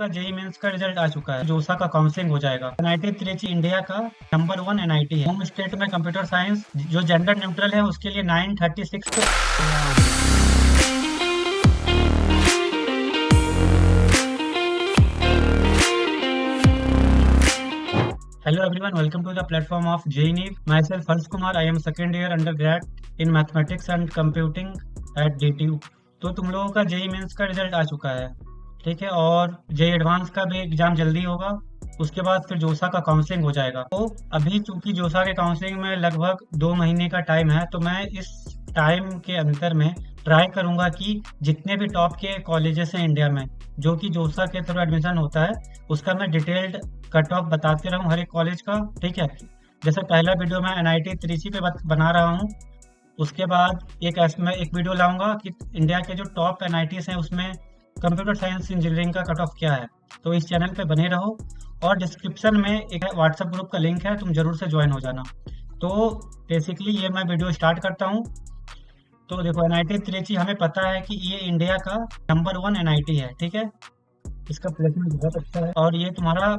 का JEE mains का result आ चुका है। जोसा का काउंसलिंग हो जाएगा। एनआईटी त्रिची इंडिया का नंबर 1 एनआईटी है। होम स्टेट में कंप्यूटर साइंस जो जेंडर न्यूट्रल है उसके लिए 936 पे। Hello everyone, welcome to the platform of JNEEF. Myself Harsh Kumar, I am second year undergrad in mathematics and computing at DTU. तो तुम लोगों का जेई मेंस का रिजल्ट आ चुका है, ठीक है। और जेई एडवांस का भी एग्जाम जल्दी होगा। उसके बाद फिर जोसा का काउंसलिंग हो जाएगा। तो अभी चूंकि जोसा के काउंसलिंग में लगभग 2 महीने का टाइम है, तो मैं इस टाइम के अंतर में ट्राई करूंगा कि जितने भी टॉप के कॉलेजेस हैं इंडिया में जो कि जोसा के थ्रू एडमिशन होता है, उसका मैं डिटेल्ड कट ऑफ बताते रहूं हर एक कॉलेज का, ठीक है। जैसे पहला वीडियो मैं एनआईटी त्रिची पे बना रहा हूं। उसके बाद मैं एक वीडियो लाऊंगा कि इंडिया के जो टॉप एनआईटीज हैं उसमें कंप्यूटर साइंस इंजीनियरिंग का कट ऑफ क्या है। तो इस चैनल पे बने रहो और डिस्क्रिप्शन में एक व्हाट्सएप ग्रुप का लिंक है, तुम जरूर से ज्वाइन हो जाना। तो बेसिकली ये मैं वीडियो स्टार्ट करता हूँ। तो देखो, एनआईटी त्रिची हमें पता है कि ये इंडिया का नंबर 1 एनआईटी है, ठीक है। इसका प्लेसमेंट बहुत अच्छा है और ये तुम्हारा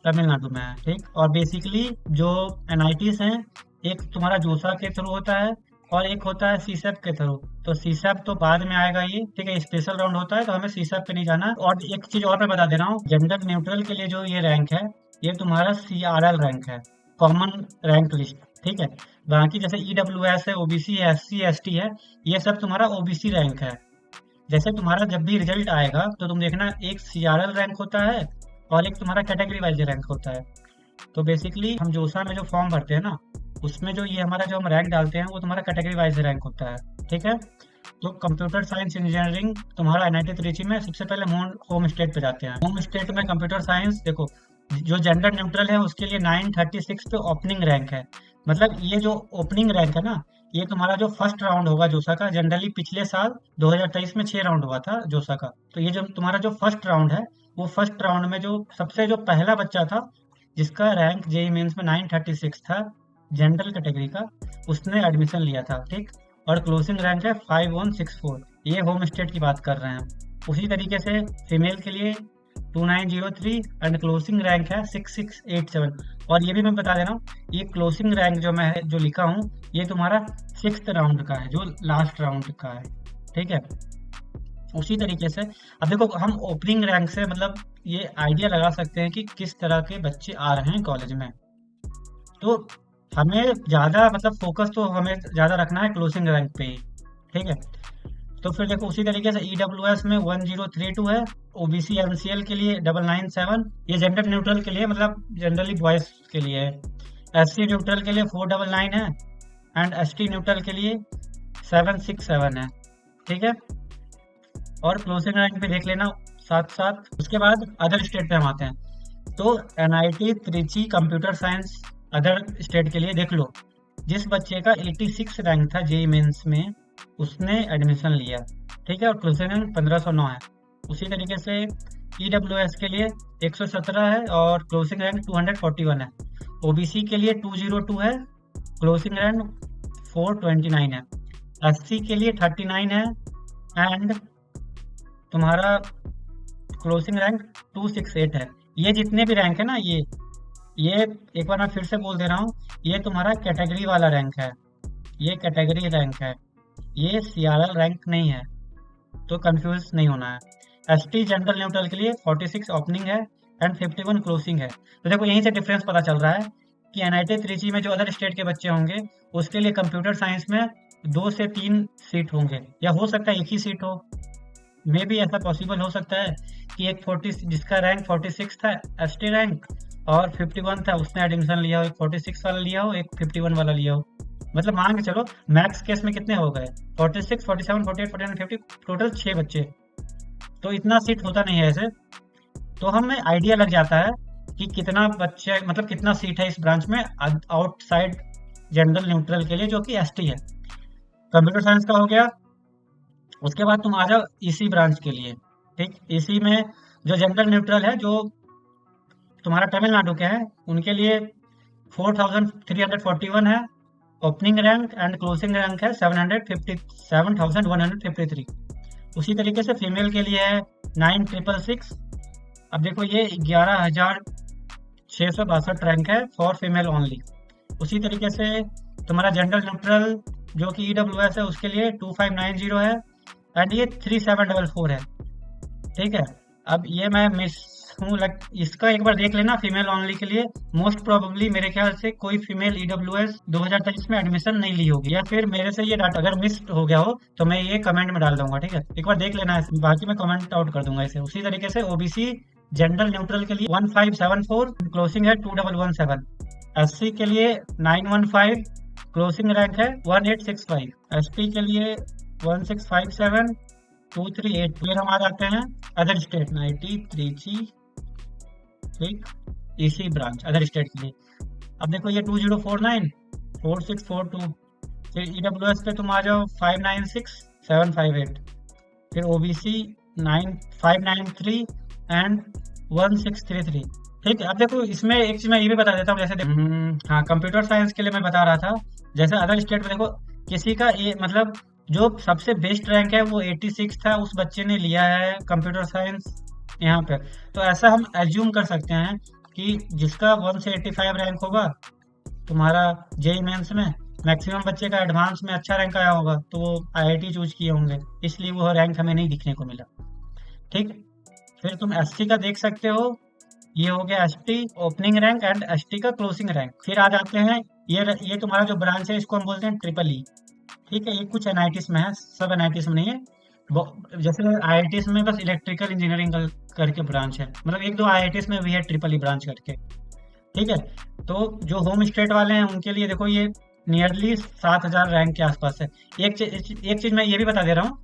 तमिलनाडु में है, ठीक। और बेसिकली जो एनआईटीज हैं, एक तुम्हारा जोसा के थ्रू होता है और एक होता है सीसैप के थ्रू। तो सीसैप तो बाद में आएगा ये, ठीक है। स्पेशल राउंड होता है तो हमें सीसैप पे नहीं जाना। और एक चीज और मैं बता दे रहा हूँ, जेंडर न्यूट्रल के लिए जो ये रैंक है, ये तुम्हारा सीआरएल रैंक है, कॉमन रैंक लिस्ट, ठीक है। बाकी जैसे ईडब्ल्यूएस है, ओबीसी है, एससी एसटी है, ये सब तुम्हारा ओबीसी रैंक है। जैसे तुम्हारा जब भी रिजल्ट आएगा तो तुम देखना, एक सीआरएल रैंक होता है और एक तुम्हारा कैटेगरी वाइज रैंक होता है। तो बेसिकली हम जोसा में जो फॉर्म भरते हैं ना, उसमें जो ये हमारा जो हम रैंक डालते हैं वो तुम्हारा कैटेगरी वाइज रैंक होता है, ठीक है। तो कंप्यूटर साइंस इंजीनियरिंग तुम्हारा एनआईटी त्रिची में सबसे पहले होम स्टेट पे जाते हैं। होम स्टेट में कंप्यूटर साइंस, देखो जो जेंडर न्यूट्रल है उसके लिए 936 पे ओपनिंग रैंक है। मतलब ये जो ओपनिंग रैंक है ना, ये तुम्हारा जो फर्स्ट राउंड होगा जोसा का। जनरली पिछले साल 2023 में 6 राउंड हुआ था जोसा का। तो ये जो तुम्हारा जो फर्स्ट राउंड है, वो फर्स्ट राउंड में जो पहला बच्चा था जिसका रैंक जेई मेंस में 936 था, जनरल कैटेगरी का, उसने एडमिशन लिया था, ठीक। और क्लोजिंग रैंक है 5164। ये होम स्टेट की बात कर रहे हैं। उसी तरीके से फीमेल के लिए 2903 एंड क्लोजिंग रैंक है 6687। और ये भी मैं बता दे रहा हूँ, ये क्लोजिंग रैंक जो मैं जो लिखा हूँ, ये तुम्हारा 6th राउंड का है, जो लास्ट राउंड का है, ठीक है। उसी तरीके से अब देखो, हम ओपनिंग रैंक से मतलब ये आइडिया लगा सकते हैं कि किस तरह के बच्चे आ रहे हैं कॉलेज में। तो हमें ज़्यादा मतलब फोकस तो हमें ज़्यादा रखना है क्लोजिंग रैंक पे ही, ठीक है। तो फिर देखो, उसी तरीके से ईडब्ल्यूएस में 1032 है, ओबीसी एमसीएल के लिए 997, ये जेंडर न्यूट्रल के लिए मतलब जनरली बॉयज के लिए है। एससी न्यूट्रल के लिए 499 है एंड एसटी न्यूट्रल के लिए 767 है, ठीक है। और क्लोजिंग रैंक पे देख लेना साथ साथ। उसके बाद अदर स्टेट पे हम आते हैं। तो NIT Trichy computer science other state के लिए देख लो, जिस बच्चे का 86 रैंक था जेई मेंस में, उसने एडमिशन लिया, ठीक है। और क्लोजिंग रैंक 1509 है। उसी तरीके से ईडब्ल्यूएस के लिए 117 है और क्लोजिंग रैंक 241 है। ओबीसी के लिए 202 है, क्लोजिंग रैंक 429 है। एससी के लिए 39 है एंड तुम्हारा क्लोजिंग रैंक 268 है। ये जितने भी रैंक है ना, ये एक बार मैं फिर से बोल दे रहा हूँ, ये तुम्हारा कैटेगरी वाला रैंक है, ये कैटेगरी रैंक है, ये सीआरएल रैंक नहीं है, तो कंफ्यूज नहीं होना है। एसटी जनरल न्यूट्रल के लिए 46 ओपनिंग है एंड 51 क्लोजिंग है। तो देखो, यहीं से डिफरेंस पता चल रहा है कि एनआईटी त्रिची में जो अदर स्टेट के बच्चे होंगे उसके लिए कंप्यूटर साइंस में 2 से 3 सीट होंगे, या हो सकता है एक ही सीट हो। मे भी ऐसा पॉसिबल हो सकता है कि एक 40 जिसका रैंक 46 था एसटी रैंक और 51 था, उसने एडमिशन लिया हो, एक 46 वाला लिया हो, एक 51 वाला लिया हो। मतलब मान के चलो, मैक्स केस में कितने हो गए, 46, 47, 48, 49, 50, टोटल 6 बच्चे। तो इतना सीट होता नहीं है ऐसे। तो हमें आइडिया लग जाता है कि कितना बच्चे, मतलब कितना सीट है इस ब्रांच में आउटसाइड जनरल न्यूट्रल के लिए, जो कि एसटी है। कंप्यूटर साइंस का हो गया। उसके बाद तुम आ जाओ इसी ब्रांच के लिए, ठीक। इसी में जो जनरल न्यूट्रल है, जो तुम्हारा तमिलनाडु के हैं, उनके लिए 4341 है opening rank and closing rank है 7153। उसी तरीके से फीमेल के लिए है 9666 अब देखो ये 11,662 रैंक है फॉर फीमेल ओनली। उसी तरीके से तुम्हारा जनरल न्यूट्रल जो कि EWS है उसके लिए 2590 है, एंड ये 3744 है। ठीक है, अब ये मैं मिस हूँ लग, इसका एक बार देख लेना फीमेल ओनली के लिए। मोस्ट प्रोबेबली मेरे ख्याल से कोई फीमेल EWS 2023 में एडमिशन नहीं ली होगी, या फिर मेरे से ये डाटा अगर मिस हो गया हो तो मैं ये कमेंट में डाल दूंगा। ठीक है, एक बार देख लेना है, बाकी मैं कमेंट आउट कर दूंगा इसे। उसी तरीके से OBC जनरल न्यूट्रल के लिए 1574, क्लोजिंग है 2117। SC के लिए 915, क्लोजिंग रैंक है 1865। ST के लिए 1657, 238। फिर हम आ जाते हैं अदर स्टेट 90, त्रिची, ठीक, EC ब्रांच अदर स्टेट के लिए। अब देखो ये 2049, 4642। फिर EWS पे तुम आ जाओ 596, 758। फिर OBC 9593 एंड 1633। ठीक है, अब देखो इसमें एक चीज मैं ये भी बता देता हूँ, जैसे हाँ कंप्यूटर साइंस के लिए मैं बता रहा था, जैसे अदर स्टेट में देखो किसी का ये मतलब जो सबसे बेस्ट रैंक है वो 86 था, उस बच्चे ने लिया है कंप्यूटर साइंस यहाँ पे। तो ऐसा हम एज्यूम कर सकते हैं कि जिसका 1 से 85 रैंक होगा तुम्हारा जेई मेंस में, मैक्सिमम बच्चे का एडवांस में अच्छा रैंक आया होगा तो वो IIT चूज किए होंगे, इसलिए वो रैंक हमें नहीं दिखने को मिला। ठीक, फिर तुम SC का देख सकते हो, ये हो गया ST opening rank and ST का क्लोजिंग रैंक। फिर आ जाते हैं ये तुम्हारा जो ब्रांच है इसको हम बोलते हैं ट्रिपल E। ठीक है, ये कुछ NITs में है, सब NITs में नहीं है। जैसे IITs में बस इलेक्ट्रिकल इंजीनियरिंग करके ब्रांच है, मतलब एक दो IITs में भी है ट्रिपल E ब्रांच करके। ठीक है, तो जो होम स्टेट वाले हैं उनके लिए देखो ये नियरली 7,000 रैंक के आसपास है। एक चीज मैं ये भी बता दे रहा हूँ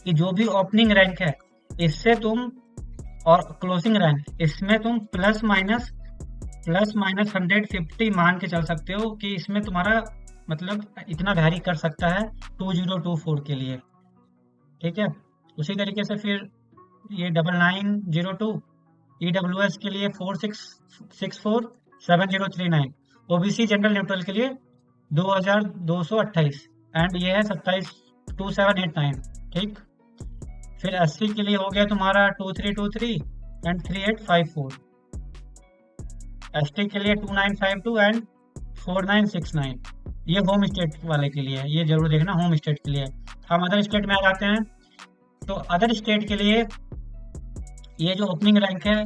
कि जो भी ओपनिंग रैंक है इससे तुम, और क्लोजिंग रैंक, इसमें तुम प्लस माइनस 150 मान के चल सकते हो कि इसमें तुम्हारा मतलब इतना वैरी कर सकता है 2024 के लिए। ठीक है, उसी तरीके से फिर ये 9902 EWS के लिए 4664 7039, OBC जनरल न्यूट्रल के लिए 2228, एंड ये है 272789। ठीक, फिर SC के लिए हो गया तुम्हारा 2323 एंड 3854। ST के लिए 2952 एंड 4969। ये होम स्टेट वाले के लिए है, ये जरूर देखना होम स्टेट के लिए। हम अदर स्टेट में आ जाते हैं, तो अदर स्टेट के लिए ये जो ओपनिंग रैंक है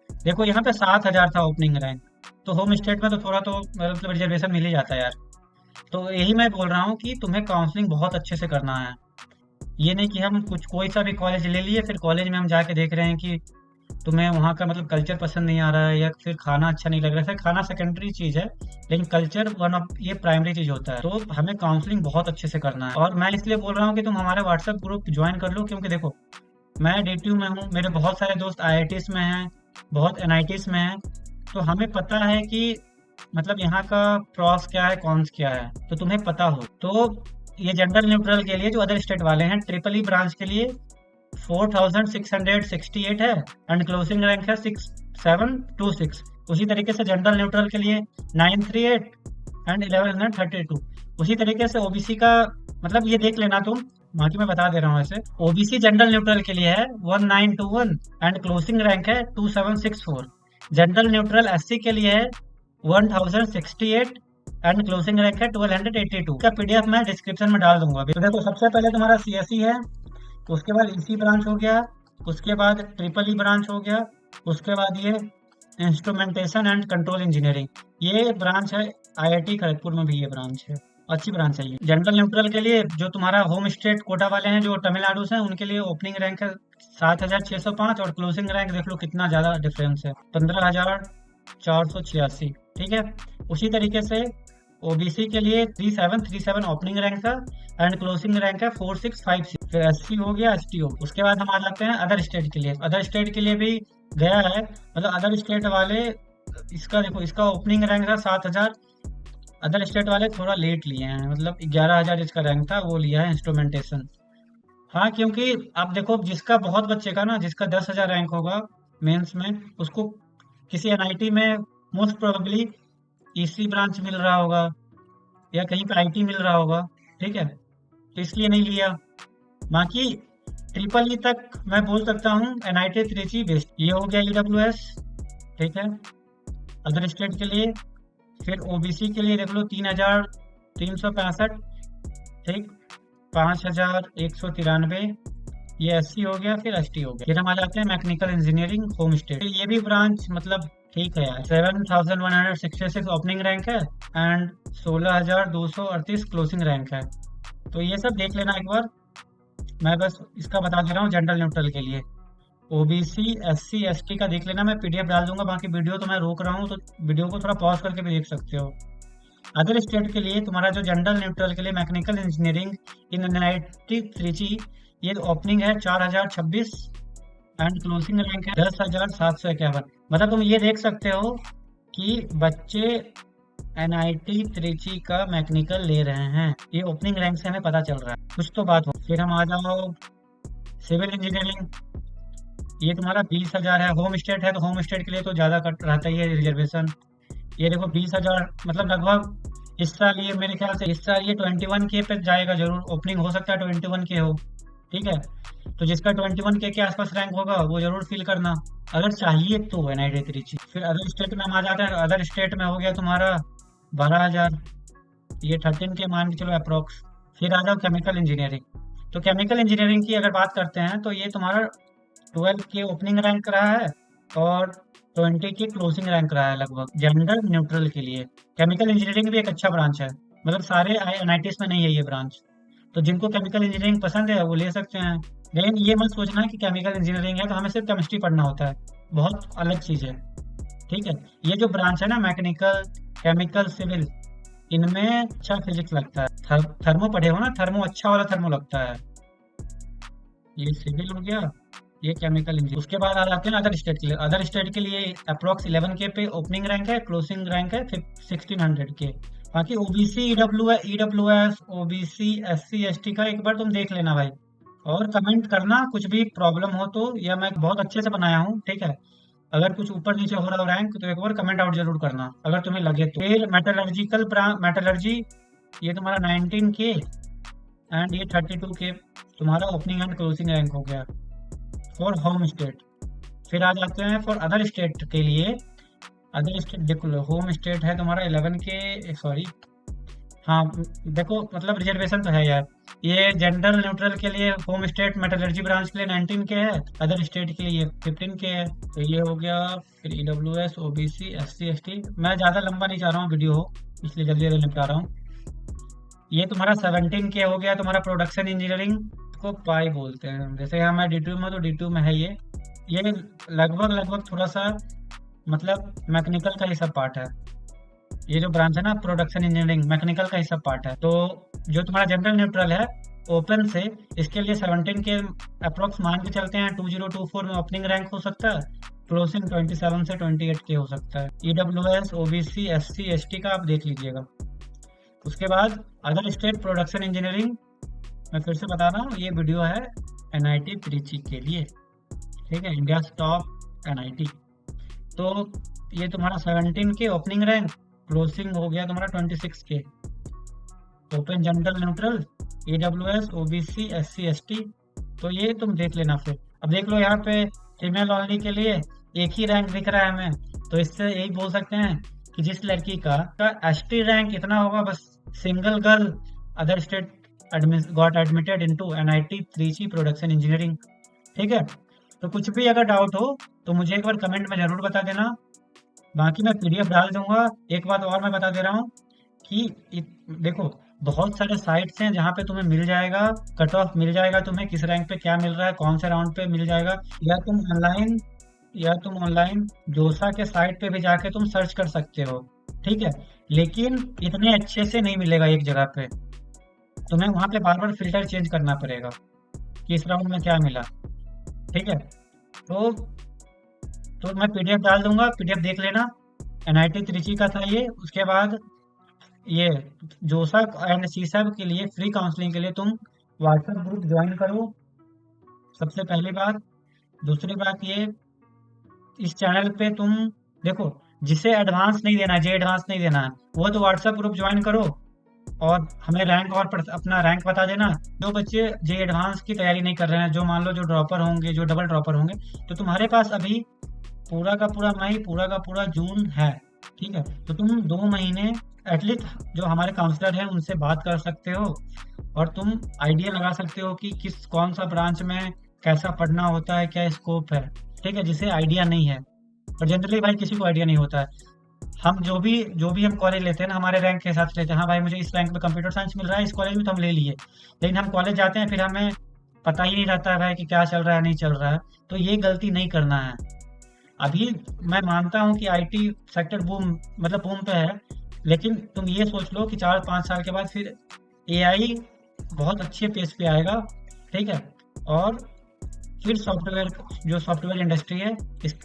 देखो यहाँ पे 7,000 था ओपनिंग रैंक, तो होम स्टेट में तो थोड़ा तो मतलब रिजर्वेशन मिल ही जाता है यार। तो यही मैं बोल रहा हूँ कि तुम्हें काउंसलिंग बहुत अच्छे से करना है। ये नहीं कि हम कोई सा भी कॉलेज ले लिए, फिर कॉलेज में हम जाके देख रहे हैं कि तुम्हें वहाँ का मतलब कल्चर पसंद नहीं आ रहा है, या फिर खाना अच्छा नहीं लग रहा है। खाना सेकेंडरी चीज़ है, लेकिन कल्चर वन ऑफ ये प्राइमरी चीज़ होता है। तो हमें काउंसलिंग बहुत अच्छे से करना है, और मैं इसलिए बोल रहा हूँ कि तुम हमारे व्हाट्सएप ग्रुप ज्वाइन कर लो, क्योंकि देखो मैं DTU में हूँ, मेरे बहुत सारे दोस्त IITs में हैं, बहुत NITs में हैं, तो हमें पता है कि मतलब यहाँ का प्रॉस क्या है, कॉन्स क्या है, तो तुम्हें पता हो। तो ये जनरल न्यूट्रल के लिए जो अदर स्टेट वाले हैं ट्रिपल E ब्रांच के लिए 4668 है, एंड क्लोजिंग रैंक है 6726। उसी तरीके से जनरल न्यूट्रल के लिए 938 एंड 1132। उसी तरीके से OBC का मतलब ये देख लेना तुम, बाकी मैं बता दे रहा हूँ। ऐसे OBC जनरल न्यूट्रल के लिए है 1921 एंड क्लोजिंग रैंक है 2764। जनरल न्यूट्रल SC के लिए है 1068 एंड क्लोजिंग रैंक है 1282 का PDF मैं डिस्क्रिप्शन में डाल दूंगा। तो देखो सबसे पहले तुम्हारा CSE है, उसके बाद EC ब्रांच हो गया, उसके बाद ट्रिपल E ब्रांच हो गया, उसके बाद ये इंस्ट्रूमेंटेशन एंड कंट्रोल इंजीनियरिंग, ये ब्रांच है IIT खड़गपुर में भी, ये ब्रांच है, अच्छी ब्रांच है ये। जनरल न्यूट्रल के लिए जो तुम्हारा होम स्टेट कोटा वाले हैं जो तमिलनाडु से हैं, उनके लिए ओपनिंग रैंक है 7,605, और क्लोजिंग रैंक देख लो कितना ज्यादा डिफरेंस है, 15,486। ठीक है, उसी तरीके से OBC के लिए 3737 ओपनिंग रैंक था, एंड क्लोजिंग रैंक है 4656। फिर SC हो गया, ST हो। उसके बाद हम आ जाते हैं अदर स्टेट के लिए। अदर स्टेट के लिए भी गया है, मतलब अदर स्टेट वाले इसका देखो, इसका ओपनिंग रैंक था 7,000। अदर स्टेट वाले थोड़ा लेट लिए हैं, मतलब 11,000 इसका रैंक था, वो लिया है इंस्ट्रूमेंटेशन। हाँ, क्योंकि आप देखो जिसका बहुत बच्चे का ना, जिसका 10,000 रैंक होगा मेंस में, उसको किसी NIT में मोस्ट प्रोबेबली EC ब्रांच मिल रहा होगा, या कहीं पे IT मिल रहा होगा। ठीक है, तो इसलिए नहीं लिया। बाकी ट्रिपल ई तक मैं बोल सकता हूँ NIT त्रिची बेस्ट। ये हो गया EWS, ठीक है, अदर स्टेट के लिए। फिर OBC के लिए देख लो 3,365, ठीक, 5,193, ये SC हो गया। फिर ST हो गया। फिर हम आ जाते हैं मैकेनिकल इंजीनियरिंग होम स्टेट। ये भी ब्रांच मतलब ठीक है यार, 7,166 ओपनिंग रैंक है एंड 16,238 क्लोजिंग रैंक है। तो ये सब देख लेना एक बार। मैं बस इसका बता दे रहा हूँ जनरल न्यूट्रल के लिए। OBC SC ST का देख लेना, मैं PDF डाल दूंगा। बाकी वीडियो तो मैं रोक रहा हूँ, तो वीडियो को थोड़ा पॉज करके भी देख सकते हो। अदर स्टेट के लिए तुम्हारा जो जनरल न्यूट्रल के लिए mechanical engineering in NIT Trichy, ये ओपनिंग है 4,026 एंड क्लोजिंग रैंक है 10,751। मतलब तुम ये देख सकते हो कि बच्चे NIT त्रिची का मैकेनिकल ले रहे हैं। ये ओपनिंग रैंक से हमें पता चल रहा है, कुछ तो बात हो। फिर हम आ जाओ सिविल इंजीनियरिंग, ये तुम्हारा 20,000 है। होम स्टेट है तो होम स्टेट के लिए तो ज़्यादा कट रहता ही है रिजर्वेशन। ये देखो 20,000, मतलब लगभग इस साल ये मेरे ख्याल से इस साल ये 21K पे जाएगा जरूर। ओपनिंग हो सकता है 21K हो, ठीक है। तो जिसका 21K के आसपास रैंक होगा वो जरूर फिल करना, अगर चाहिए तो NIT त्रिची। फिर अदर स्टेट में हम आ जाते हैं। अदर स्टेट में हो गया तुम्हारा 12,000, ये 13K मान के चलो अप्रोक्स। फिर आ जाओ केमिकल इंजीनियरिंग। तो केमिकल इंजीनियरिंग की अगर बात करते हैं तो ये तुम्हारा 12K ओपनिंग रैंक रहा है और 20K क्लोजिंग रैंक रहा है लगभग जनरल न्यूट्रल के लिए। केमिकल इंजीनियरिंग भी एक अच्छा ब्रांच है, मतलब सारे NITs में नहीं है ये ब्रांच। तो जिनको केमिकल इंजीनियरिंग पसंद है वो ले सकते हैं। लेकिन ये मत सोचना कि केमिकल इंजीनियरिंग है तो हमें सिर्फ केमिस्ट्री पढ़ना होता है, बहुत अलग चीज़ है, ठीक है। ये जो ब्रांच है ना मैकेनिकल, केमिकल, सिविल, इनमें अच्छा फिजिक्स लगता है। थर्मो पढ़े हो ना, थर्मो अच्छा वाला थर्मो लगता है। ये सिविल हो गया, ये केमिकल इंजीनियरिंग। उसके बाद आ जाते हैं अदर स्टेट के लिए। अदर स्टेट के लिए अप्रोक्स 11K पे ओपनिंग रैंक है, क्लोजिंग रैंक है फिर 1600K। बाकी OBC EWS OBC SC ST का एक बार तुम देख लेना भाई, और कमेंट करना कुछ भी प्रॉब्लम हो तो। या मैं बहुत अच्छे से बनाया हूँ, ठीक है। अगर कुछ ऊपर नीचे हो रहा हो रैंक तो एक बार कमेंट आउट जरूर करना अगर तुम्हें लगे तो। फिर मेटलर्जी, ये तुम्हारा 19K एंड ये 32K तुम्हारा ओपनिंग एंड क्लोजिंग रैंक हो गया फॉर होम स्टेट। फिर आ जाते हैं फॉर अदर स्टेट के लिए। अदर स्टेट देखो लो, होम स्टेट है तुम्हारा 11K, सॉरी, हाँ देखो मतलब रिजर्वेशन तो है यार। ये जनरल न्यूट्रल के लिए होम स्टेट मेटलर्जी ब्रांच के लिए 19K है, अदर स्टेट के लिए 15K है। तो ये हो गया। फिर EWS OBC SC ST। मैं ज़्यादा लंबा नहीं चाह रहा हूँ वीडियो हो, इसलिए जल्दी जल्दी निपटा रहा हूँ। ये तुम्हारा 17K हो गया तुम्हारा प्रोडक्शन इंजीनियरिंग, को पाई बोलते हैं। जैसे यहाँ मैं D2 में, तो D2 में है ये लगभग लगभग थोड़ा सा मतलब मैकेनिकल का ही सब पार्ट है। ये जो ब्रांच है ना प्रोडक्शन इंजीनियरिंग, मैकेनिकल का ही सब पार्ट है। तो जो तुम्हारा जनरल न्यूट्रल है ओपन से, इसके लिए 17K अप्रोक्स मान के चलते हैं। 2024 में ओपनिंग रैंक हो सकता है, क्लोजिंग 27 से 28K हो सकता है। EWS OBC SC ST का आप देख लीजिएगा। उसके बाद अदर स्टेट प्रोडक्शन इंजीनियरिंग, मैं फिर से बता रहा हूँ ये वीडियो है NIT त्रिची के लिए, ठीक है, इंडिया टॉप NIT। तो ये तुम्हारा 17K ओपनिंग रैंक, क्लोजिंग हो गया तुम्हारा 26K। Open general neutral EWS OBC SC ST, तो ये तुम देख लेना। फिर अब देख लो यहाँ पे फीमेल ओनली के लिए एक ही रैंक दिख रहा है हमें, तो इससे यही बोल सकते हैं कि जिस लड़की का ST रैंक इतना होगा, बस single girl other state got admitted into NIT Trichy production engineering, ठीक है। तो कुछ भी अगर डाउट हो तो मुझे एक बार कमेंट में जरूर बता देना, बाकी मैं PDF डाल दूंगा। एक बात और मैं बता दे रहा हूँ कि देखो बहुत सारे साइट्स हैं जहाँ पे तुम्हें मिल जाएगा, कट ऑफ मिल जाएगा तुम्हें, किस रैंक पे क्या मिल रहा है, कौन से राउंड पे मिल जाएगा। या तुम ऑनलाइन जोसा के साइट पे भी जाके तुम सर्च कर सकते हो, ठीक है। लेकिन इतने अच्छे से नहीं मिलेगा एक जगह पे, तुम्हें वहाँ पे बार बार फिल्टर चेंज करना पड़ेगा कि इस राउंड में क्या मिला, ठीक है। तो मैं PDF डाल दूंगा, PDF देख लेना। NIT त्रिची का था ये। उसके बाद ये जोसा एंड सीसैब के लिए फ्री काउंसलिंग के लिए तुम व्हाट्सएप ग्रुप ज्वाइन करो, सबसे पहली बात। दूसरी बात ये, इस चैनल पे तुम देखो, जिसे एडवांस नहीं देना है, जे एडवांस नहीं देना है, वो तो व्हाट्सएप ग्रुप ज्वाइन करो, और हमें रैंक और अपना रैंक बता देना। जो बच्चे जे एडवांस की तैयारी नहीं कर रहे हैं, जो मान लो जो ड्रॉपर होंगे, जो डबल ड्रॉपर होंगे, तो तुम्हारे पास अभी पूरा का पूरा मई, पूरा का पूरा जून है, ठीक है। तो तुम 2 महीने एटलीस्ट जो हमारे काउंसलर हैं उनसे बात कर सकते हो, और तुम आइडिया लगा सकते हो कि कौन सा ब्रांच में कैसा पढ़ना होता है, क्या स्कोप है, ठीक है, जिसे आइडिया नहीं है। और जनरली भाई किसी को आइडिया नहीं होता है। हम जो भी हम कॉलेज लेते हैं ना, हमारे रैंक के हिसाब से लेते हैं। हाँ भाई, मुझे इस रैंक में कंप्यूटर साइंस मिल रहा है, इस कॉलेज में, तो हम ले लिए। लेकिन हम कॉलेज जाते हैं, फिर हमें पता ही नहीं रहता है भाई कि क्या चल रहा है, नहीं चल रहा है। तो ये गलती नहीं करना है। अभी मैं मानता हूँ कि आईटी सेक्टर बूम, मतलब बूम पे है, लेकिन तुम ये सोच लो कि 4-5 साल के बाद फिर एआई बहुत अच्छे पेस पे आएगा, ठीक है। और फिर सॉफ्टवेयर, जो सॉफ्टवेयर इंडस्ट्री है,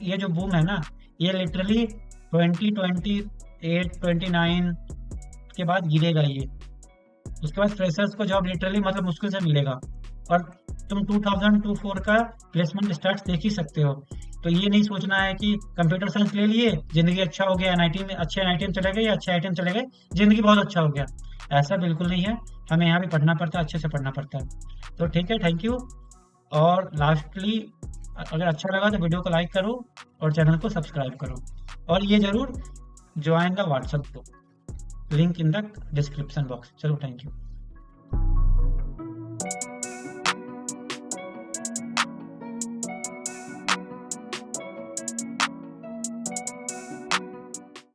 ये जो बूम है ना, ये लिटरली 2028-29 के बाद गिरेगा ये। उसके बाद फ्रेशर्स को जॉब लिटरली मतलब मुश्किल से मिलेगा। और तुम 2024 का प्लेसमेंट स्टार्ट देख ही सकते हो। तो ये नहीं सोचना है कि कंप्यूटर साइंस ले लिए, जिंदगी अच्छा हो गया, एनआईटी में, अच्छे एनआईटी में चले गए या अच्छे आईटी में चले गए, जिंदगी बहुत अच्छा हो गया। ऐसा बिल्कुल नहीं है। हमें यहाँ भी पढ़ना पड़ता है, अच्छे से पढ़ना पड़ता है। तो ठीक है, थैंक यू। और लास्टली, अगर अच्छा लगा तो वीडियो को लाइक करो और चैनल को सब्सक्राइब करो। और ये जरूर join the WhatsApp group, link in the description box. चलो, थैंक यू।